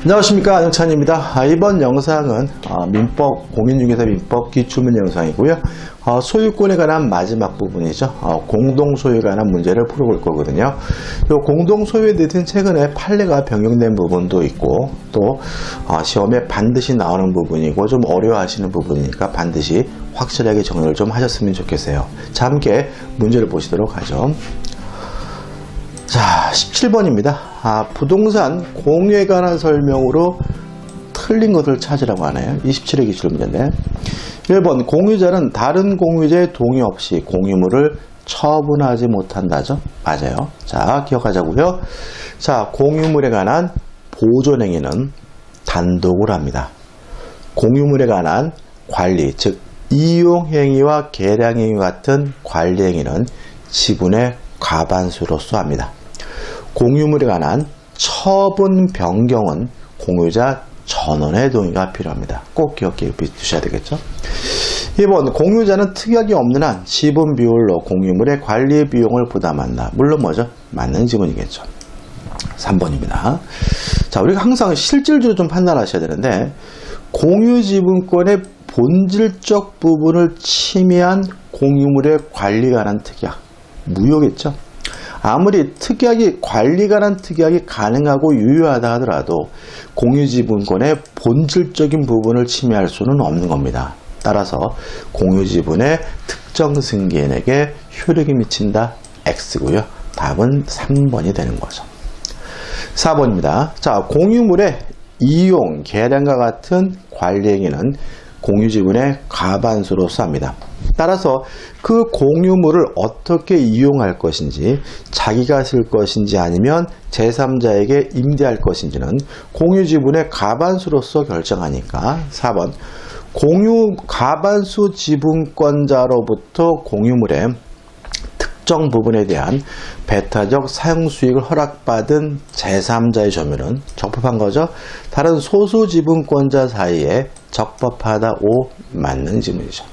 안녕하십니까, 안영찬입니다. 이번 영상은 민법, 공인중개사 민법 기출문 영상이고요. 소유권에 관한 마지막 부분이죠. 공동소유에 관한 문제를 풀어볼 거거든요. 이 공동소유에 대해서는 최근에 판례가 변경된 부분도 있고, 또 시험에 반드시 나오는 부분이고 좀 어려워하시는 부분이니까 반드시 확실하게 정리를 좀 하셨으면 좋겠어요. 자, 함께 문제를 보시도록 하죠. 자, 17번입니다. 부동산 공유에 관한 설명으로 틀린 것을 찾으라고 하네요. 27회 기출문제인데, 1번 공유자는 다른 공유자의 동의 없이 공유물을 처분하지 못한다죠. 맞아요. 자, 기억하자고요. 자, 공유물에 관한 보존행위는 단독으로 합니다. 공유물에 관한 관리, 즉 이용행위와 계량행위 같은 관리행위는 지분의 과반수로서 합니다. 공유물에 관한 처분 변경은 공유자 전원의 동의가 필요합니다. 꼭 기억해 두셔야 되겠죠. 2번 공유자는 특약이 없는 한 지분 비율로 공유물의 관리 비용을 부담한다. 물론 뭐죠? 맞는 지분이겠죠. 3번입니다. 자, 우리가 항상 실질적으로 좀 판단하셔야 되는데, 공유 지분권의 본질적 부분을 침해한 공유물의 관리에 관한 특약, 무효겠죠. 아무리 특약이, 관리에 관한 특약이 가능하고 유효하다 하더라도 공유지분권의 본질적인 부분을 침해할 수는 없는 겁니다. 따라서 공유지분의 특정 승계인에게 효력이 미친다. X고요. 답은 3번이 되는 거죠. 4번입니다. 자, 공유물의 이용, 계량과 같은 관리행위는 공유지분의 과반수로서 합니다. 따라서 그 공유물을 어떻게 이용할 것인지, 자기가 쓸 것인지 아니면 제3자에게 임대할 것인지는 공유지분의 과반수로서 결정하니까 4번 공유 과반수 지분권자로부터 공유물의 특정 부분에 대한 배타적 사용 수익을 허락받은 제3자의 점유는 적법한 거죠. 다른 소수 지분권자 사이에 적법하다. 5 맞는 지문이죠.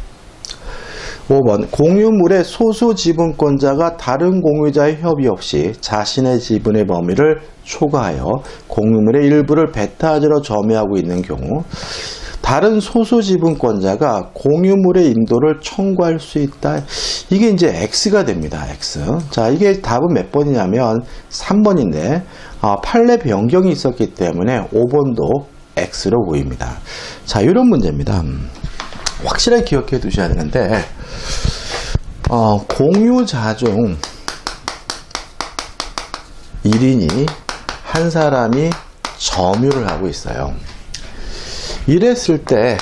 5번 공유물의 소수 지분권자가 다른 공유자의 협의 없이 자신의 지분의 범위를 초과하여 공유물의 일부를 배타적으로 점유하고 있는 경우, 다른 소수 지분권자가 공유물의 인도를 청구할 수 있다. 이게 이제 X가 됩니다. X. 자, 이게 답은 몇 번이냐면 3번인데 판례 변경이 있었기 때문에 5번도 X로 보입니다. 자, 이런 문제입니다. 확실하게 기억해 두셔야 되는데, 공유자 중 1인이 한 사람이 점유를 하고 있어요. 이랬을 때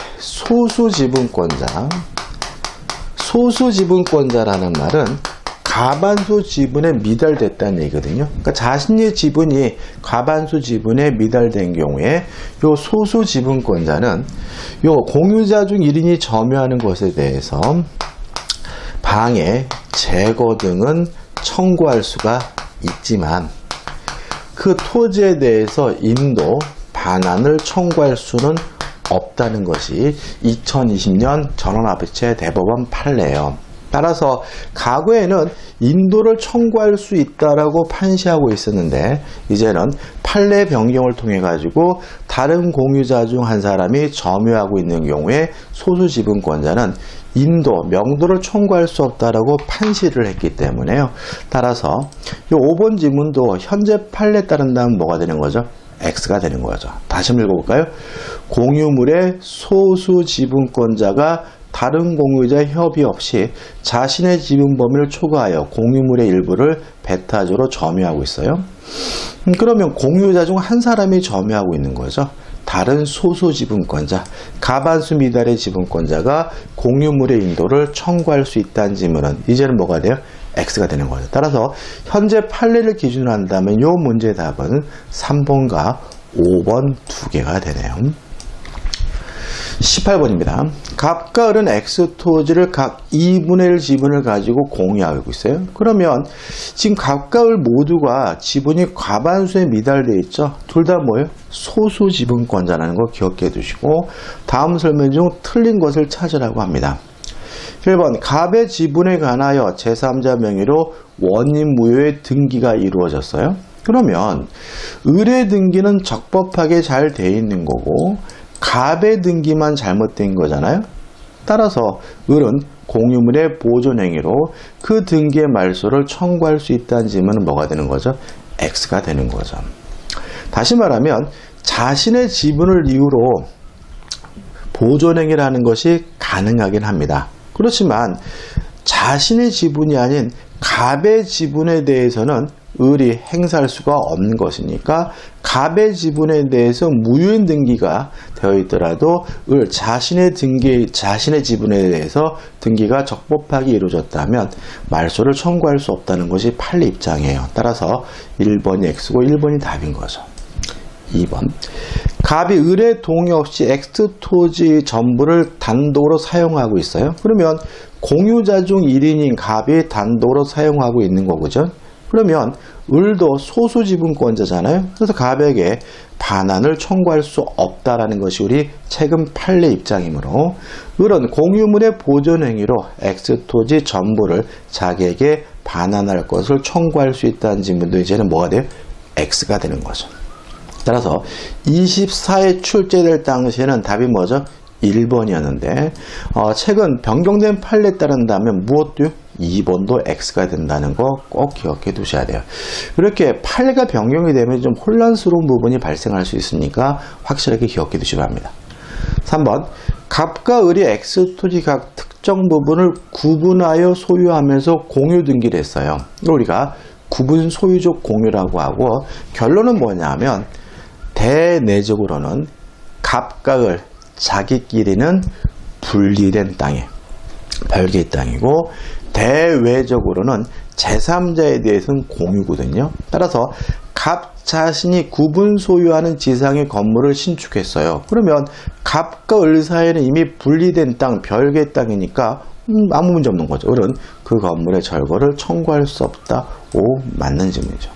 소수지분권자라는 말은 과반수 지분에 미달됐다는 얘기거든요. 그러니까 자신의 지분이 과반수 지분에 미달된 경우에 요 소수지분권자는 요 공유자 중 1인이 점유하는 것에 대해서 방해, 제거 등은 청구할 수가 있지만 그 토지에 대해서 인도, 반환을 청구할 수는 없다는 것이 2020년 전원합의체 대법원 판례예요. 따라서 과거에는 인도를 청구할 수 있다라고 판시하고 있었는데, 이제는 판례 변경을 통해 가지고 다른 공유자 중 한 사람이 점유하고 있는 경우에 소수 지분권자는 인도, 명도를 청구할 수 없다라고 판시를 했기 때문에요. 따라서 이 5번 지문도 현재 판례에 따른다면 뭐가 되는 거죠? X가 되는 거죠. 다시 한번 읽어볼까요? 공유물의 소수 지분권자가 다른 공유자의 협의 없이 자신의 지분 범위를 초과하여 공유물의 일부를 배타적으로 점유하고 있어요. 그러면 공유자 중 한 사람이 점유하고 있는 거죠. 다른 소수 지분권자, 과반수 미달의 지분권자가 공유물의 인도를 청구할 수 있다는 지문은 이제는 뭐가 돼요? X가 되는 거죠. 따라서 현재 판례를 기준으로 한다면 이 문제의 답은 3번과 5번 두 개가 되네요. 18번입니다. 갑과 을은 X 토지를 각 2분의 1 지분을 가지고 공유하고 있어요. 그러면 지금 갑과 을 모두가 지분이 과반수에 미달되어 있죠. 둘 다 뭐예요? 소수 지분권자라는 거 기억해 두시고, 다음 설명 중 틀린 것을 찾으라고 합니다. 1번 갑의 지분에 관하여 제3자 명의로 원인 무효의 등기가 이루어졌어요. 그러면 을의 등기는 적법하게 잘 돼 있는 거고 갑의 등기만 잘못된 거잖아요. 따라서 을은 공유물의 보존행위로 그 등기의 말소를 청구할 수 있다는 질문은 뭐가 되는 거죠? X가 되는 거죠. 다시 말하면 자신의 지분을 이유로 보존행위라는 것이 가능하긴 합니다. 그렇지만 자신의 지분이 아닌 갑의 지분에 대해서는 을이 행사할 수가 없는 것이니까 갑의 지분에 대해서 무효인 등기가 되어 있더라도 을 자신의 지분에 대해서 등기가 적법하게 이루어졌다면 말소를 청구할 수 없다는 것이 판례 입장이에요. 따라서 1번이 X고 1번이 답인 거죠. 2번. 갑이 을의 동의 없이 X토지 전부를 단독으로 사용하고 있어요. 그러면 공유자 중 1인인 갑이 단독으로 사용하고 있는 거죠. 그러면 을도 소수지분권자잖아요. 그래서 갑에게 반환을 청구할 수 없다라는 것이 우리 최근 판례 입장이므로 을은 공유물의 보존행위로 X토지 전부를 자기에게 반환할 것을 청구할 수 있다는 질문도 이제는 뭐가 돼요? X가 되는 거죠. 따라서 24회 출제될 당시에는 답이 뭐죠? 1번이었는데 최근 변경된 판례에 따른다면 무엇도요? 2번도 X가 된다는 거 꼭 기억해 두셔야 돼요. 이렇게 판례가 변경이 되면 좀 혼란스러운 부분이 발생할 수 있으니까 확실하게 기억해 두시기 바랍니다. 3번. 갑과 을이 X토지 각 특정 부분을 구분하여 소유하면서 공유 등기를 했어요. 이걸 우리가 구분 소유적 공유라고 하고 결론은 뭐냐면 대내적으로는 갑과 을 자기끼리는 분리된 땅에 별개의 땅이고 대외적으로는 제3자에 대해서는 공유거든요. 따라서 갑 자신이 구분 소유하는 지상의 건물을 신축했어요. 그러면 갑과 을 사이에는 이미 분리된 땅, 별개의 땅이니까 아무 문제 없는 거죠. 을은 그 건물의 절거를 청구할 수 없다. 오, 맞는 질문이죠.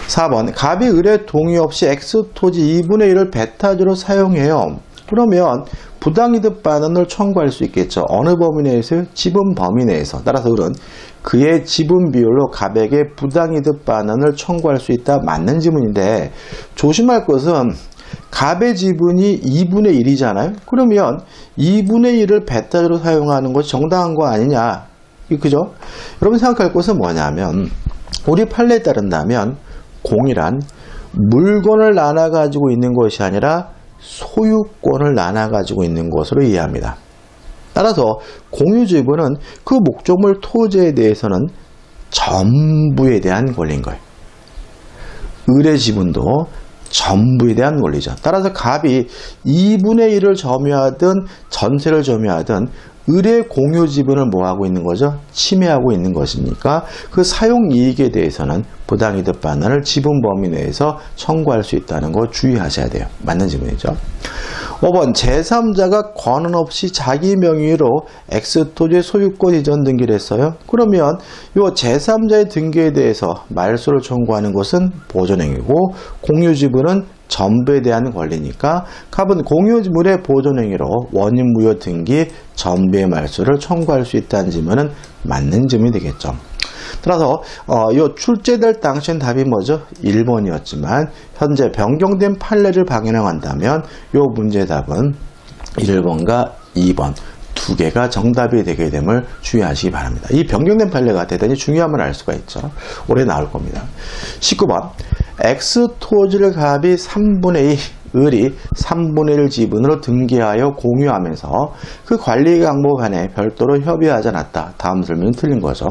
4번. 갑이 을의 동의 없이 X토지 2분의 1을 배타지로 사용해요. 그러면 부당이득 반환을 청구할 수 있겠죠. 어느 범위 내에서요? 지분 범위 내에서. 따라서 을은 그의 지분 비율로 갑에게 부당이득 반환을 청구할 수 있다. 맞는 지문인데 조심할 것은 갑의 지분이 2분의 1이잖아요. 그러면 2분의 1을 배타지로 사용하는 것이 정당한 거 아니냐. 그죠? 여러분 생각할 것은 뭐냐면 우리 판례에 따른다면 공이란 물건을 나눠 가지고 있는 것이 아니라 소유권을 나눠 가지고 있는 것으로 이해합니다. 따라서 공유지분은 그 목적물 토지에 대해서는 전부에 대한 권리인 거예요. 을의 지분도 전부에 대한 권리죠. 따라서 갑이 2분의 1을 점유하든 전세를 점유하든 을의 공유 지분을 뭐하고 있는 거죠? 침해하고 있는 것이니까 그 사용 이익에 대해서는 부당이득 반환을 지분 범위 내에서 청구할 수 있다는 거 주의하셔야 돼요. 맞는 질문이죠. 5번. 제3자가 권한 없이 자기 명의로 X토지의 소유권 이전 등기를 했어요. 그러면 이 제3자의 등기에 대해서 말소를 청구하는 것은 보존행위고 공유지분은 전부에 대한 권리니까 갑은 공유물의 보존행위로 원인무효 등기 전부의 말소를 청구할 수 있다는 질문은 맞는 질문이 되겠죠. 따라서 이 출제될 당시엔 답이 뭐죠? 1번이었지만 현재 변경된 판례를 방영한다면 이 문제의 답은 1번과 2번 두 개가 정답이 되게 됨을 주의하시기 바랍니다. 이 변경된 판례가 대단히 중요함을 알 수가 있죠. 올해 나올 겁니다. 19번. X토지를 갑이 3분의 2, 을이 3분의 1 지분으로 등기하여 공유하면서 그 관리 강목 간에 별도로 협의하지 않았다. 다음 설명은 틀린 거죠.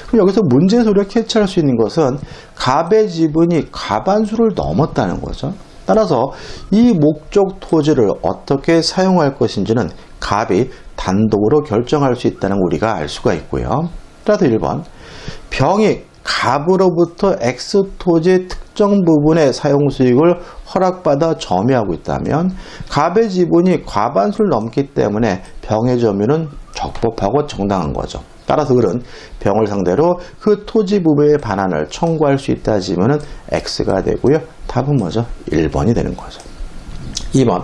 그럼 여기서 문제소리를 캐치할 수 있는 것은 갑의 지분이 과반수를 넘었다는 거죠. 따라서 이 목적 토지를 어떻게 사용할 것인지는 갑이 단독으로 결정할 수 있다는 걸 우리가 알 수가 있고요. 따라서 1번. 병이 갑으로부터 X토지의 특정 부분의 사용 수익을 허락받아 점유하고 있다면 갑의 지분이 과반수를 넘기 때문에 병의 점유는 적법하고 정당한 거죠. 따라서 을은 병을 상대로 그 토지 부분의 반환을 청구할 수 있다 지면은 X가 되고요. 답은 뭐죠? 1번이 되는 거죠. 2번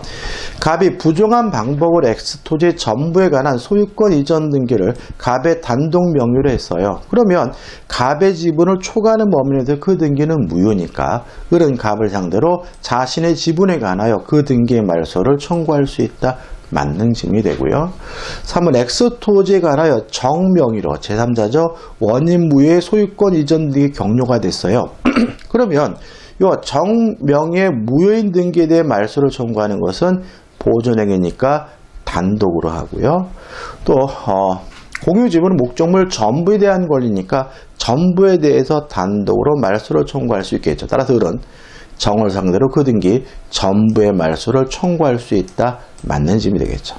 갑이 부정한 방법으로 X토지 전부에 관한 소유권 이전 등기를 갑의 단독 명의로 했어요. 그러면 갑의 지분을 초과하는 범위 내에서 그 등기는 무효니까 을은 갑을 상대로 자신의 지분에 관하여 그 등기의 말소를 청구할 수 있다. 맞는 질문이 되고요. 3번 X토지에 관하여 정명의로 제3자죠. 원인 무효의 소유권 이전 등기 격려가 됐어요. 그러면 이 정명의 무효인 등기에 대해 말소를 청구하는 것은 보존행위니까 단독으로 하고요. 또 공유지분은 목적물 전부에 대한 권리니까 전부에 대해서 단독으로 말소를 청구할 수 있겠죠. 따라서 을은 정을 상대로 그 등기 전부의 말소를 청구할 수 있다. 맞는 질문이 되겠죠.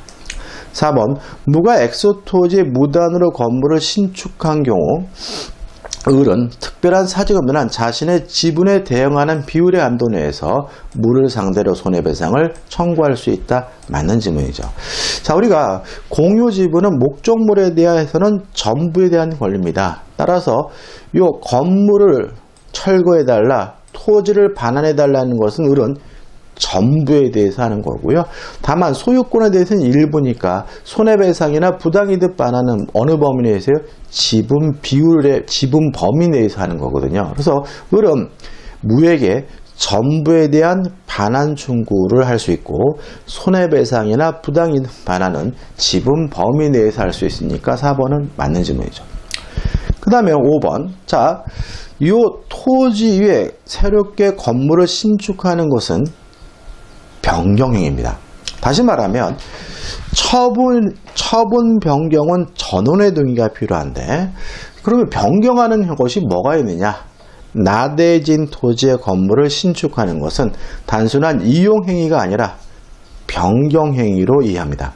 4번 무가 X토지에 무단으로 건물을 신축한 경우 을은 특별한 사정 없는 한 자신의 지분에 대응하는 비율의 한도 내에서 무를 상대로 손해배상을 청구할 수 있다. 맞는 질문이죠. 자, 우리가 공유 지분은 목적물에 대해서는 전부에 대한 권리입니다. 따라서 이 건물을 철거해달라, 토지를 반환해달라는 것은 을은 전부에 대해서 하는 거고요. 다만 소유권에 대해서는 일부니까 손해배상이나 부당이득 반환은 어느 범위 내에서요? 지분 비율의 지분 범위 내에서 하는 거거든요. 그래서 을은 무에게 전부에 대한 반환 청구를 할 수 있고 손해배상이나 부당이득 반환은 지분 범위 내에서 할 수 있으니까 4번은 맞는 질문이죠. 그 다음에 5번. 자, 이 토지 위에 새롭게 건물을 신축하는 것은 변경행위입니다. 다시 말하면 처분 변경은 전원의 동의가 필요한데 그러면 변경하는 것이 뭐가 있느냐? 나대진 토지의 건물을 신축하는 것은 단순한 이용행위가 아니라 변경행위로 이해합니다.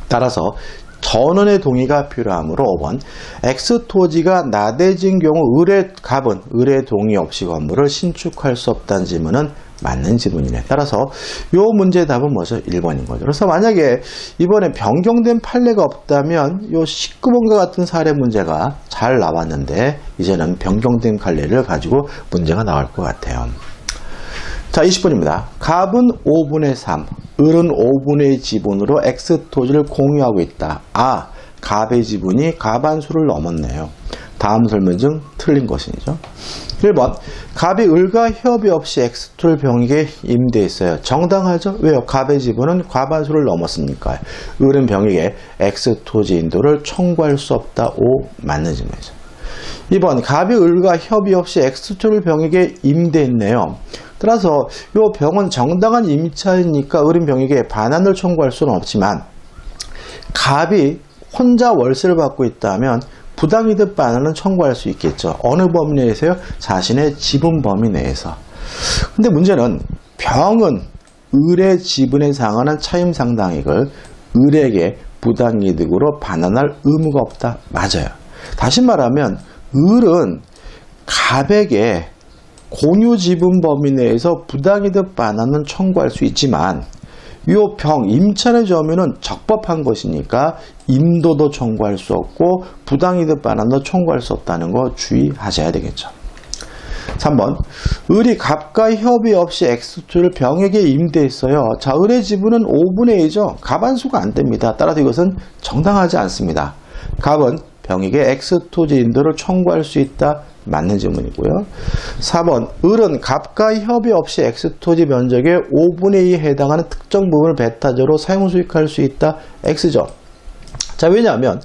따라서 전원의 동의가 필요하므로 5번 X토지가 나대진 경우 갑은 을의 동의 없이 건물을 신축할 수 없다는 질문은 맞는 질문이네. 따라서 이 문제의 답은 뭐죠? 1번인 거죠. 그래서 만약에 이번에 변경된 판례가 없다면 이 19번과 같은 사례 문제가 잘 나왔는데 이제는 변경된 판례를 가지고 문제가 나올 것 같아요. 자, 20번입니다. 갑은 5분의 3, 을은 5분의 2 지분으로 X토지를 공유하고 있다. 아, 갑의 지분이 과반수를 넘었네요. 다음 설명 중 틀린 것이죠. 1번 갑이 을과 협의 없이 X토지를 병에게 임대했어요. 정당하죠? 왜요? 갑의 지분은 과반수를 넘었으니까요. 을은 병에게 X토지 인도를 청구할 수 없다. 5 맞는 질문이죠. 2번 갑이 을과 협의 없이 X토지를 병에게 임대했네요. 따라서 이 병은 정당한 임차이니까 을은 병에게 반환을 청구할 수는 없지만 갑이 혼자 월세를 받고 있다면 부당이득 반환은 청구할 수 있겠죠. 어느 범위 내에서요? 자신의 지분 범위 내에서. 근데 문제는 병은 을의 지분에 상환한 차임 상당액을 을에게 부당이득으로 반환할 의무가 없다. 맞아요. 다시 말하면 을은 갑에게 공유 지분 범위 내에서 부당이득 반환은 청구할 수 있지만 이 병 임차인의 점유는 적법한 것이니까 임도도 청구할 수 없고 부당이득 반환도 청구할 수 없다는 거 주의하셔야 되겠죠. 3번 을이 갑과 협의 없이 X토지를 병에게 임대했어요. 자, 을의 지분은 5분의 2죠. 과반수가 안 됩니다. 따라서 이것은 정당하지 않습니다. 갑은 병에게 X토지 인도를 청구할 수 있다. 맞는 질문이고요. 4번 을은 갑과 협의 없이 X토지 면적의 5분의 2에 해당하는 특정 부분을 배타적으로 사용 수익할 수 있다. X죠. 자, 왜냐하면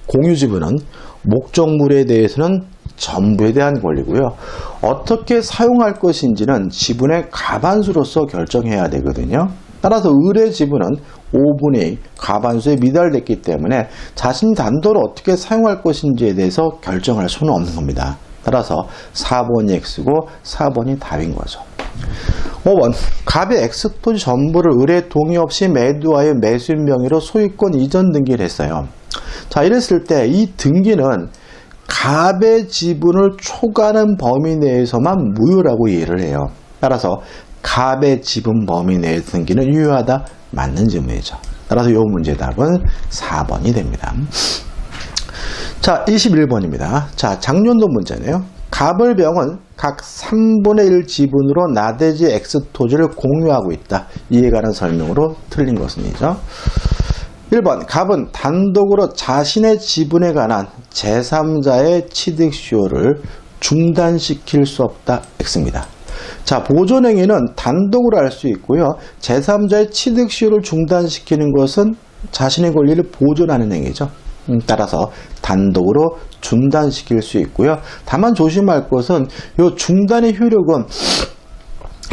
공유지분은 목적물에 대해서는 전부에 대한 권리고요. 어떻게 사용할 것인지는 지분의 과반수로서 결정해야 되거든요. 따라서 을의 지분은 5분의 2 과반수에 미달됐기 때문에 자신 단도로 어떻게 사용할 것인지에 대해서 결정할 수는 없는 겁니다. 따라서 4번이 X고 4번이 답인 거죠. 5번 갑의 X토지 전부를 을의 동의 없이 매도하여 매수인 명의로 소유권 이전 등기를 했어요. 자, 이랬을 때 이 등기는 갑의 지분을 초과하는 범위 내에서만 무효라고 이해를 해요. 따라서 갑의 지분 범위 내의 등기는 유효하다. 맞는 질문이죠. 따라서 이 문제의 답은 4번이 됩니다. 자, 21번입니다. 자, 작년도 문제네요. 갑을 병은 각 3분의 1 지분으로 나대지 X 토지를 공유하고 있다. 이에 관한 설명으로 틀린 것은이죠. 1번 갑은 단독으로 자신의 지분에 관한 제3자의 취득 수요를 중단시킬 수 없다. X입니다. 자, 보존행위는 단독으로 할 수 있고요. 제3자의 취득 수요를 중단시키는 것은 자신의 권리를 보존하는 행위죠. 따라서 단독으로 중단시킬 수 있고요. 다만 조심할 것은 이 중단의 효력은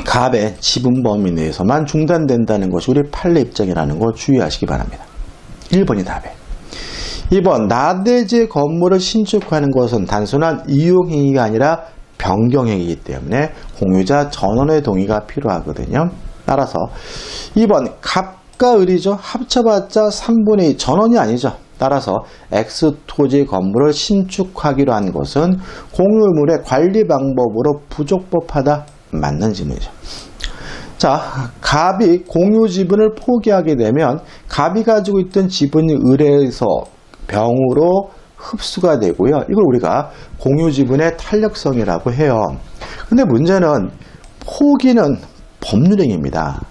갑의 지분 범위 내에서만 중단된다는 것이 우리 판례 입장이라는 거 주의하시기 바랍니다. 1번이 답이에요. 2번 나대지 건물을 신축하는 것은 단순한 이용행위가 아니라 변경행위이기 때문에 공유자 전원의 동의가 필요하거든요. 따라서 2번 갑과 을이죠. 합쳐봤자 3분의 2 전원이 아니죠. 따라서 X 토지 건물을 신축하기로 한 것은 공유물의 관리 방법으로 부적법하다. 맞는 질문이죠. 자, 갑이 공유 지분을 포기하게 되면 갑이 가지고 있던 지분이 을에서 병으로 흡수가 되고요. 이걸 우리가 공유 지분의 탄력성이라고 해요. 근데 문제는 포기는 법률행위입니다.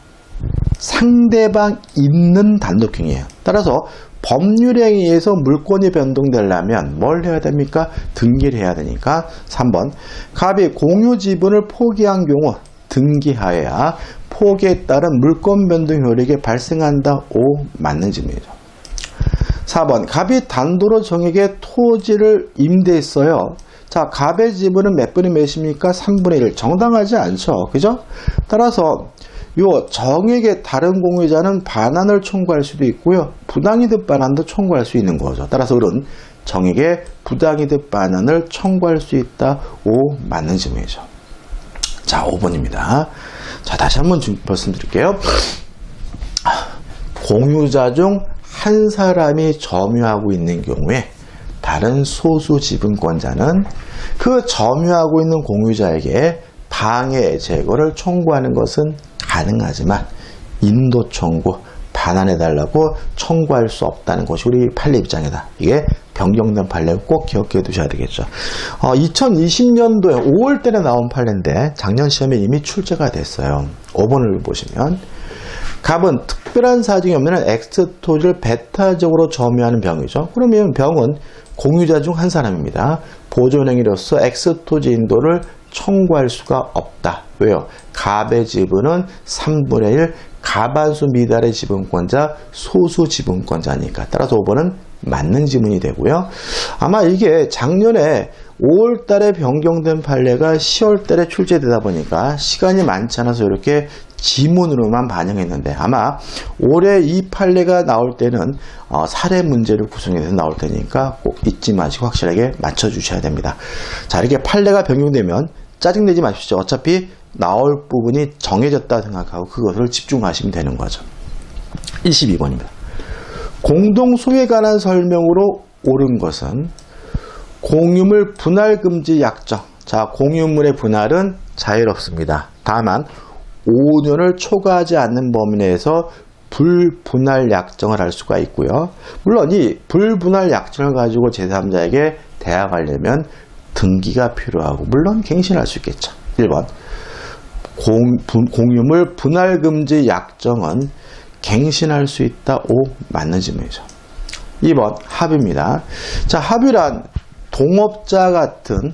상대방 있는 단독행위예요. 따라서 법률행위에서 물권이 변동되려면 뭘 해야 됩니까? 등기를 해야 되니까 3번 갑이 공유 지분을 포기한 경우 등기하여야 포기에 따른 물권 변동 효력이 발생한다. O 맞는 질문이죠. 4번 갑이 단도로 정에게 토지를 임대했어요. 자, 갑의 지분은 몇 분의 몇입니까? 3분의 1. 정당하지 않죠. 그죠? 따라서 요 정에게 다른 공유자는 반환을 청구할 수도 있고요. 부당이득 반환도 청구할 수 있는 거죠. 따라서 을은 정에게 부당이득 반환을 청구할 수 있다. O 맞는 질문이죠. 자, 5번입니다. 자, 다시 한번 말씀드릴게요. 공유자 중 한 사람이 점유하고 있는 경우에 다른 소수 지분권자는 그 점유하고 있는 공유자에게 방해 제거를 청구하는 것은 가능하지만 인도 청구, 반환해달라고 청구할 수 없다는 것이 우리 판례 입장이다. 이게 변경된 판례 꼭 기억해 두셔야 되겠죠. 2020년도에 5월달에 나온 판례인데 작년 시험에 이미 출제가 됐어요. 5번을 보시면 갑은 특별한 사정이 없는 X 토지를 배타적으로 점유하는 병이죠. 그러면 병은 공유자 중 한 사람입니다. 보존행위로서 X 토지 인도를 청구할 수가 없다. 왜요? 갑의 지분은 3분의 1, 가반수 미달의 지분권자, 소수 지분권자니까. 따라서 5번은 맞는 지문이 되고요. 아마 이게 작년에 5월 달에 변경된 판례가 10월 달에 출제되다 보니까 시간이 많지 않아서 이렇게 지문으로만 반영했는데 아마 올해 이 판례가 나올 때는 사례 문제를 구성해서 나올 테니까 꼭 잊지 마시고 확실하게 맞춰주셔야 됩니다. 자, 이렇게 판례가 변경되면 짜증내지 마십시오. 어차피 나올 부분이 정해졌다 생각하고 그것을 집중하시면 되는 거죠. 22번입니다. 공동소유에 관한 설명으로 옳은 것은 공유물 분할 금지 약정. 자, 공유물의 분할은 자유롭습니다. 다만 5년을 초과하지 않는 범위 내에서 불분할 약정을 할 수가 있고요. 물론 이 불분할 약정을 가지고 제3자에게 대항하려면 등기가 필요하고 물론 갱신할 수 있겠죠. 1번 공유물 분할 금지 약정은 갱신할 수 있다. O 맞는 질문이죠. 2번 합의입니다. 자, 합의란 동업자 같은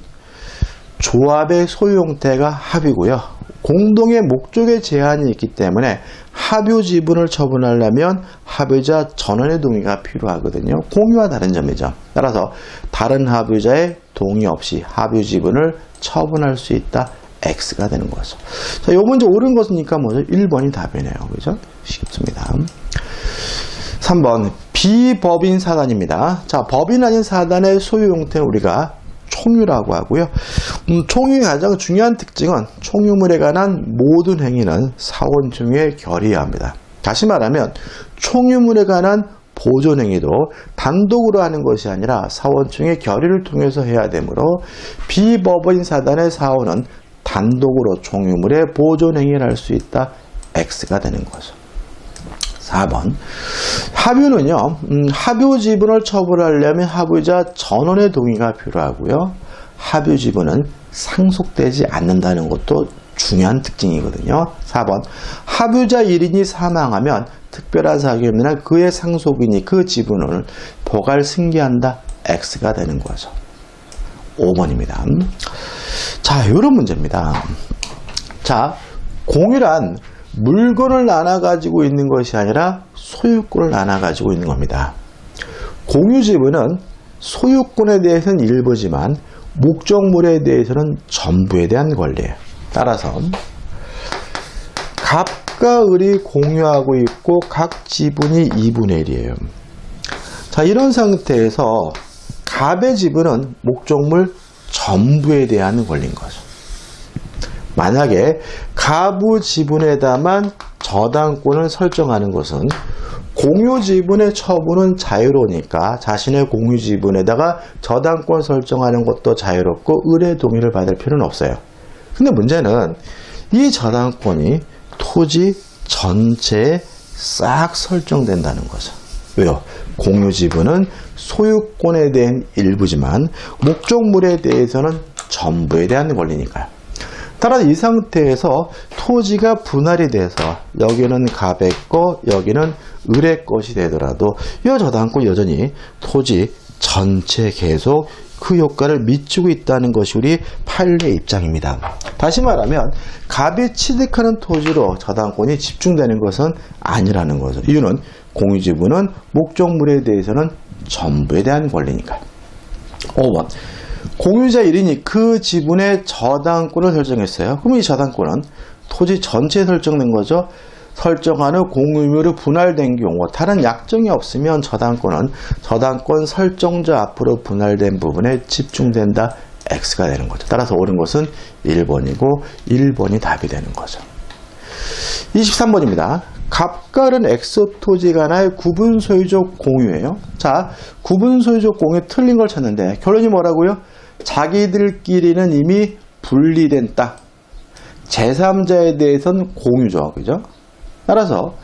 조합의 소유 형태가 합의고요. 공동의 목적에 제한이 있기 때문에 합유 지분을 처분하려면 합의자 전원의 동의가 필요하거든요. 공유와 다른 점이죠. 따라서 다른 합의자의 동의 없이 합유 지분을 처분할 수 있다. X가 되는 거죠. 자, 요 문제 옳은 것이니까 뭐죠? 1번이 답이네요. 그죠? 쉽습니다. 3번 비법인 사단입니다. 자, 법인 아닌 사단의 소유 형태는 우리가 총유라고 하고요. 총유의 가장 중요한 특징은 총유물에 관한 모든 행위는 사원총유에 결의해야 합니다. 다시 말하면 총유물에 관한 보존행위도 단독으로 하는 것이 아니라 사원총의 결의를 통해서 해야 되므로 비법인 사단의 사원은 단독으로 총유물의 보존행위를 할 수 있다. X가 되는 거죠. 4번 합유는요. 합유 지분을 처분하려면 합의자 전원의 동의가 필요하고요. 합유 지분은 상속되지 않는다는 것도 중요한 특징이거든요. 4번 합유자 1인이 사망하면 특별한 사유에 없는 그의 상속인이 그 지분을 보갈 승계한다. X가 되는 거죠. 5번입니다. 자, 이런 문제입니다. 자, 공유란 물건을 나눠 가지고 있는 것이 아니라 소유권을 나눠 가지고 있는 겁니다. 공유 지분은 소유권에 대해서는 일부지만 목적물에 대해서는 전부에 대한 권리예요. 따라서 갑과 을이 공유하고 있고 각 지분이 2분의 1이에요. 자, 이런 상태에서 갑의 지분은 목적물 전부에 대한 권리인 거죠. 만약에 갑의 지분에다만 저당권을 설정하는 것은 공유 지분의 처분은 자유로우니까 자신의 공유 지분에다가 저당권 설정하는 것도 자유롭고 을의 동의를 받을 필요는 없어요. 근데 문제는 이 저당권이 토지 전체에 싹 설정된다는 거죠. 왜요? 공유 지분은 소유권에 대한 일부지만 목적물에 대해서는 전부에 대한 권리니까요. 따라서 이 상태에서 토지가 분할이 돼서 여기는 갑의 거, 여기는 을의 것이 되더라도 이 저당권 여전히 토지 전체 계속 그 효과를 미치고 있다는 것이 우리 판례의 입장입니다. 다시 말하면 갑이 취득하는 토지로 저당권이 집중되는 것은 아니라는 거죠. 이유는 공유지분은 목적물에 대해서는 전부에 대한 권리니까요. 5번 공유자 1인이 그 지분의 저당권을 설정했어요. 그럼 이 저당권은 토지 전체에 설정된 거죠. 설정하는 공유물이 분할된 경우 다른 약정이 없으면 저당권은 저당권 설정자 앞으로 분할된 부분에 집중된다. X가 되는 거죠. 따라서 옳은 것은 1번이고 1번이 답이 되는 거죠. 23번입니다. 갑과 을은 X토지 간의 구분 소유적 공유예요. 자, 구분 소유적 공유 틀린 걸 찾는데 결론이 뭐라고요? 자기들끼리는 이미 분리된 땅. 제3자에 대해서는 공유죠. 그죠? 따라서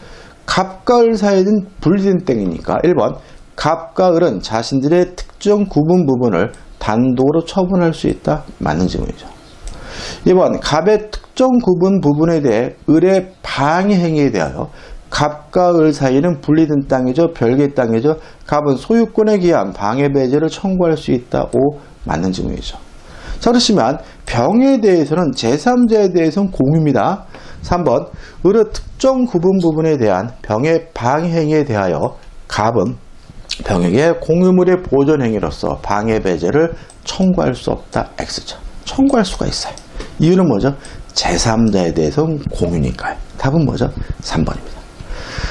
갑과 을 사이는 분리된 땅이니까 1번 갑과 을은 자신들의 특정 구분 부분을 단독으로 처분할 수 있다. 맞는 질문이죠. 2번 갑의 특정 구분 부분에 대해 을의 방해 행위에 대하여 갑과 을 사이는 분리된 땅이죠. 별개의 땅이죠. 갑은 소유권에 기한 방해 배제를 청구할 수 있다. O 맞는 질문이죠. 자, 그렇지만 병에 대해서는 제3자에 대해서는 공유입니다. 3번 을의 특정 구분 부분에 대한 병의 방해 행위에 대하여 갑은 병에게 공유물의 보존 행위로서 방해 배제를 청구할 수 없다. X죠. 청구할 수가 있어요. 이유는 뭐죠? 제3자에 대해서는 공유니까요. 답은 뭐죠? 3번입니다.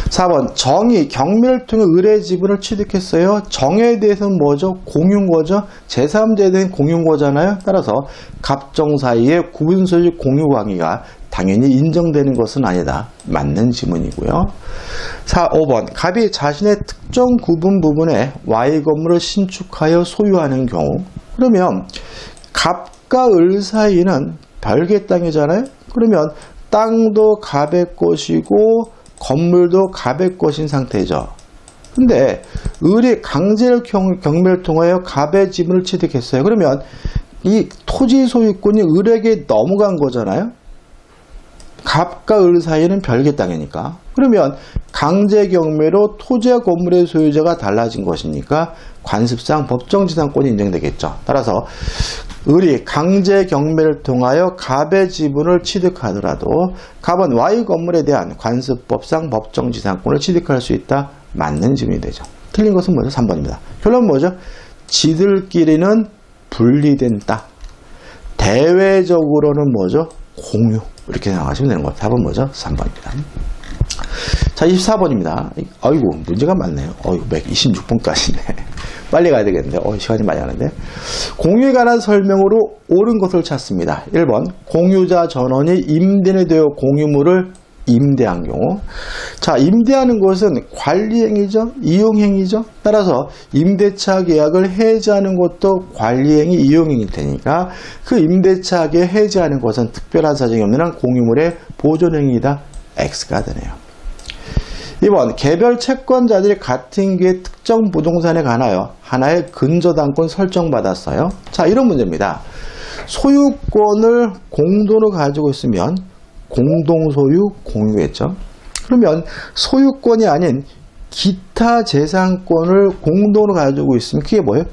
4번 정이 경매를 통해 을의 지분을 취득했어요. 정에 대해서는 뭐죠? 공유인 거죠. 제3자에 대한 공유인 거잖아요. 따라서 갑정 사이의 구분소유적 공유 관계가 당연히 인정되는 것은 아니다. 맞는 지문이고요. 5번 갑이 자신의 특정 구분 부분에 Y 건물을 신축하여 소유하는 경우 그러면 갑과 을 사이는 별개 땅이잖아요. 그러면 땅도 갑의 것이고 건물도 갑의 것인 상태죠. 근데 을이 강제로 경매를 통하여 갑의 지분을 취득했어요. 그러면 이 토지 소유권이 을에게 넘어간 거잖아요. 갑과 을 사이는 별개 땅이니까. 그러면 강제 경매로 토지와 건물의 소유자가 달라진 것이니까 관습상 법정지상권이 인정되겠죠. 따라서 을이 강제 경매를 통하여 갑의 지분을 취득하더라도 갑은 Y 건물에 대한 관습법상 법정지상권을 취득할 수 있다. 맞는 질문이 되죠. 틀린 것은 뭐죠? 3번입니다. 결론은 뭐죠? 지들끼리는 분리된 땅. 대외적으로는 뭐죠? 공유. 이렇게 생각하시면 되는 거예요. 답은 뭐죠? 3번입니다. 자, 24번입니다. 아이고, 문제가 많네요. 126번까지네. 빨리 가야 되겠는데. 시간이 많이 가는데. 공유에 관한 설명으로 옳은 것을 찾습니다. 1번, 공유자 전원이 임대인에 대여 공유물을 임대한 경우. 자, 임대하는 것은 관리행위죠. 이용행위죠. 따라서 임대차 계약을 해지하는 것도 관리행위, 이용행위 되니까 그 임대차 계약 해지하는 것은 특별한 사정이 없는 한 공유물의 보존행위이다. X가 되네요. 2번 개별 채권자들이 같은 기회 특정 부동산에 관하여 하나의 근저당권 설정받았어요. 자, 이런 문제입니다. 소유권을 공동으로 가지고 있으면 공동소유 공유겠죠. 그러면 소유권이 아닌 기타 재산권을 공동으로 가지고 있으면 그게 뭐예요?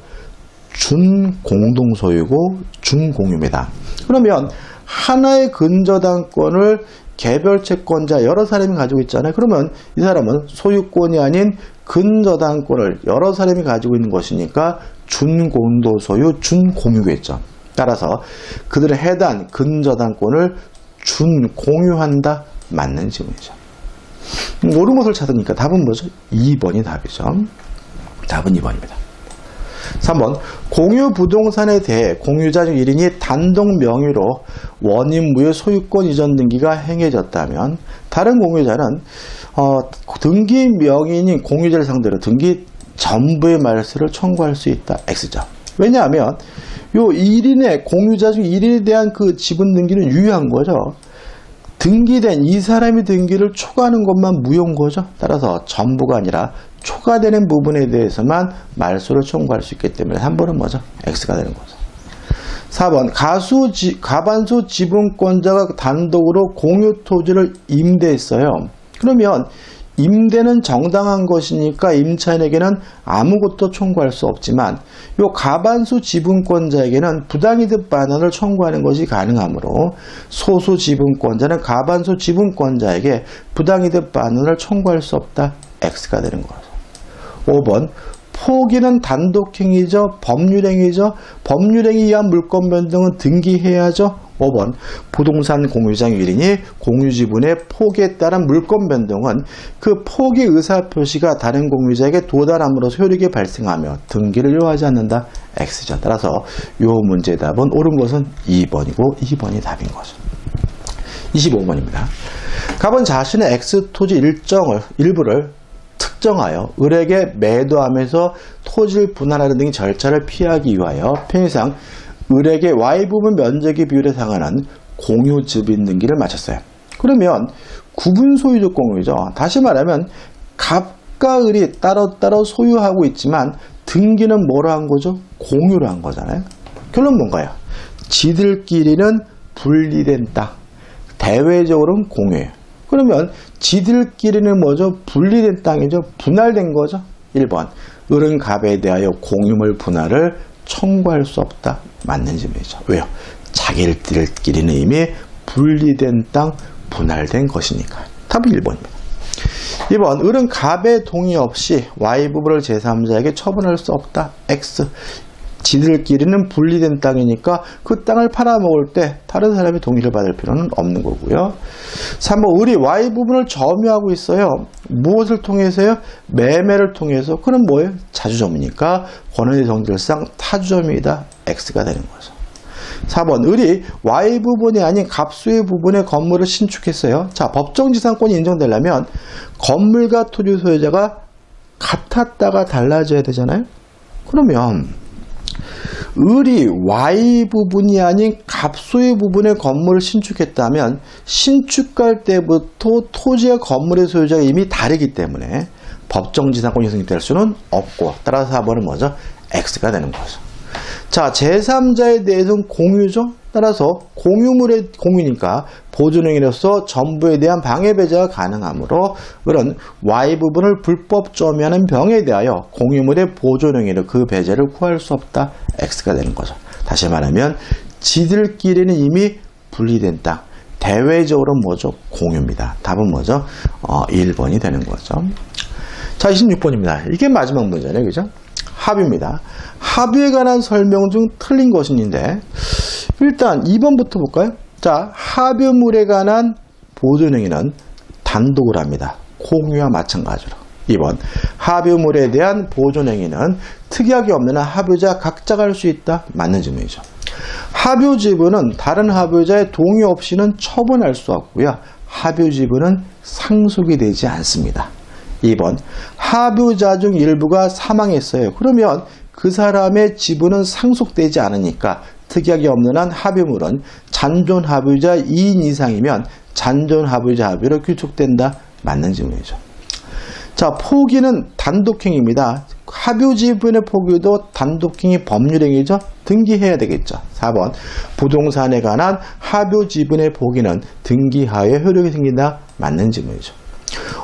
준공동소유고 준공유입니다. 그러면 하나의 근저당권을 개별 채권자 여러 사람이 가지고 있잖아요. 그러면 이 사람은 소유권이 아닌 근저당권을 여러 사람이 가지고 있는 것이니까 준공동소유 준공유겠죠. 따라서 그들은 해당 근저당권을 준공유한다. 맞는 질문이죠. 옳은 것을 찾으니까 답은 뭐죠? 2번이 답이죠. 답은 2번입니다. 3번 공유 부동산에 대해 공유자 중 1인이 단독 명의로 원인무효 소유권 이전 등기가 행해졌다면 다른 공유자는 등기 명의인 공유자를 상대로 등기 전부의 말소를 청구할 수 있다. X죠. 왜냐하면 요 1인의 공유자 중 1인에 대한 그 지분 등기는 유효한 거죠. 등기된 이 사람이 등기를 초과하는 것만 무효인 거죠. 따라서 전부가 아니라 초과되는 부분에 대해서만 말소를 청구할 수 있기 때문에 3번은 뭐죠? X가 되는 거죠. 4번 가반수 지분권자가 단독으로 공유 토지를 임대했어요. 그러면 임대는 정당한 것이니까 임차인에게는 아무것도 청구할 수 없지만 이 가반수 지분권자에게는 부당이득 반환을 청구하는 것이 가능하므로 소수 지분권자는 가반수 지분권자에게 부당이득 반환을 청구할 수 없다. X가 되는 거죠. 5번 포기는 단독행위죠. 법률행위죠. 법률행위에 의한 물권 변동은 등기해야죠. 5번 부동산 공유자 1인이 공유지분의 포기에 따른 물권 변동은 그 포기 의사표시가 다른 공유자에게 도달함으로써 효력이 발생하며 등기를 요하지 않는다. X죠. 따라서 이 문제의 답은 옳은 것은 2번이고 2번이 답인 거죠. 25번입니다. 갑은 자신의 X토지 일부를 특정하여 을에게 매도하면서 토지를 분할하는 등의 절차를 피하기 위하여 편의상 을에게 Y부분 면적의 비율에 상한한 공유즙인 등기를 마쳤어요. 그러면 구분 소유적 공유죠. 다시 말하면 갑과 을이 따로따로 소유하고 있지만 등기는 뭐로 한 거죠? 공유로 한 거잖아요. 결론 뭔가요? 지들끼리는 분리된 땅, 대외적으로는 공유예요. 그러면 지들끼리는 뭐죠? 분리된 땅이죠. 분할된 거죠. 1번 을은 갑에 대하여 공유물 분할을 청구할 수 없다. 맞는 질문이죠. 왜요? 자기들끼리는 이미 분리된 땅, 분할된 것이니까. 답은 1번입니다. 2번 을은 갑의 동의 없이 Y부분을 제3자에게 처분할 수 없다. X. 지들끼리는 분리된 땅이니까 그 땅을 팔아먹을 때 다른 사람이 동의를 받을 필요는 없는 거고요. 3번 을이 Y부분을 점유하고 있어요. 무엇을 통해서요? 매매를 통해서. 그럼 뭐예요? 자주점이니까 권한의 성질상 타주점이다. X가 되는 거죠. 4번 을이 Y부분이 아닌 갑수의 부분의 건물을 신축했어요. 자, 법정지상권이 인정되려면 건물과 토지 소유자가 같았다가 달라져야 되잖아요. 그러면 을이 Y 부분이 아닌 갑소의 부분의 건물을 신축했다면 신축할 때부터 토지와 건물의 소유자가 이미 다르기 때문에 법정지상권이 성립될 수는 없고 따라서 4번은 뭐죠? X가 되는 거죠. 자, 제3자에 대해서는 공유죠. 따라서 공유물의 공유니까 보존행위로서 전부에 대한 방해 배제가 가능하므로 을은 Y 부분을 불법 점유하는 병에 대하여 공유물의 보존행위로 그 배제를 구할 수 없다. X가 되는 거죠. 다시 말하면 지들끼리는 이미 분리된 땅, 대외적으로 뭐죠? 공유입니다. 답은 뭐죠? 1번이 되는 거죠. 자, 26번입니다. 이게 마지막 문제네요. 그죠? 합의입니다. 합의에 관한 설명 중 틀린 것인데 일단 2번부터 볼까요? 자, 합의물에 관한 보존행위는 단독으로 합니다. 공유와 마찬가지로. 2번 합의물에 대한 보존행위는 특이하게 없는 한 합의자 각자가 할 수 있다. 맞는 질문이죠. 합의 지분은 다른 합의자의 동의 없이는 처분할 수 없고요. 합의 지분은 상속이 되지 않습니다. 2번 합의자 중 일부가 사망했어요. 그러면 그 사람의 지분은 상속되지 않으니까 특이하게 없는 한 합의물은 잔존 합의자 2인 이상이면 잔존 합의자 합의로 규칙된다. 맞는 질문이죠. 자, 포기는 단독행위입니다. 합유지분의 포기도 단독행위 법률행위죠. 등기해야 되겠죠. 4번 부동산에 관한 합유지분의 포기는 등기하에 효력이 생긴다. 맞는 지문이죠.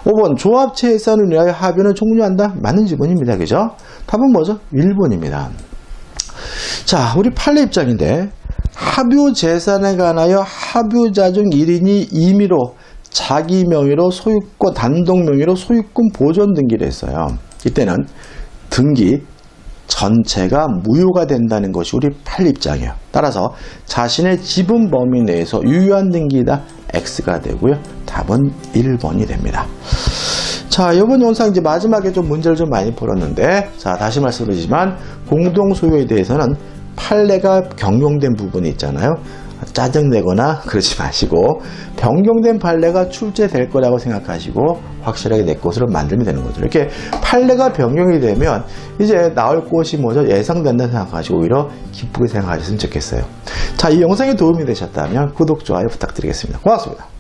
5번 조합재산을 위하여 합유는 종료한다. 맞는 지문입니다. 그죠? 답은 뭐죠? 1번입니다. 자, 우리 판례 입장인데 합유재산에 관하여 합유자 중 1인이 임의로 자기 명의로 소유권, 단독 명의로 소유권 보존 등기를 했어요. 이때는 등기 전체가 무효가 된다는 것이 우리 판례 입장이에요. 따라서 자신의 지분 범위 내에서 유효한 등기이다. X가 되고요. 답은 1번이 됩니다. 자, 이번 영상 이제 마지막에 좀 문제를 좀 많이 풀었는데, 자, 다시 말씀드리지만 공동소유에 대해서는 판례가 변경된 부분이 있잖아요. 짜증내거나 그러지 마시고 변경된 판례가 출제될 거라고 생각하시고 확실하게 내 것으로 만들면 되는 거죠. 이렇게 판례가 변경이 되면 이제 나올 것이 뭐죠? 예상된다 생각하시고 오히려 기쁘게 생각하셨으면 좋겠어요. 자, 이 영상이 도움이 되셨다면 구독, 좋아요 부탁드리겠습니다. 고맙습니다.